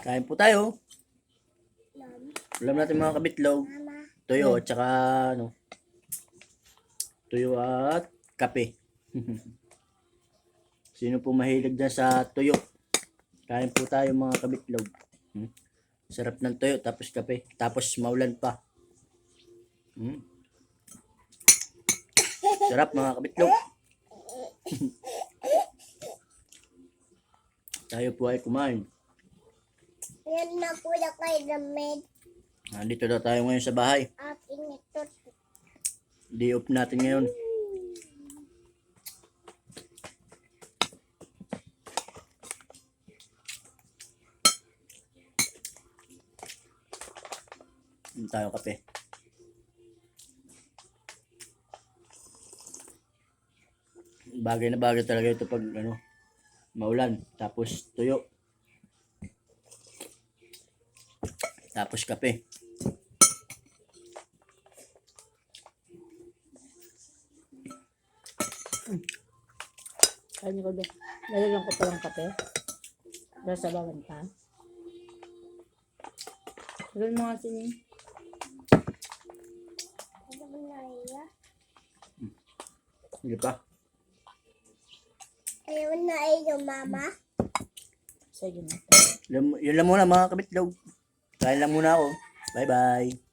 Kain po tayo. Ulam natin mga kabitlog. Tuyo at saka tuyo at kape. Sino po mahilig dyan sa tuyo? Kain po tayo mga kabitlog. Sarap ng tuyo tapos kape. Tapos maulan pa. Sarap mga kabitlog. Tayo po ay kumain. Yan na po na kayo damit. Nandito na tayo ngayon sa bahay. Aking ito. Day off natin ngayon. Hindi tayo kape. Bagay na bagay talaga ito pag maulan. Tapos tuyo. Tapos kape. Kaya ko din. Nalagyan ko palang kape. Para sa bawan pa. Gawin mo nga sinin. Ano ba na iya? Hindi pa. Ayaw na iyo, mama. Sige na. Yun lang muna mga kabitlog. Kain lang muna ako. Bye bye.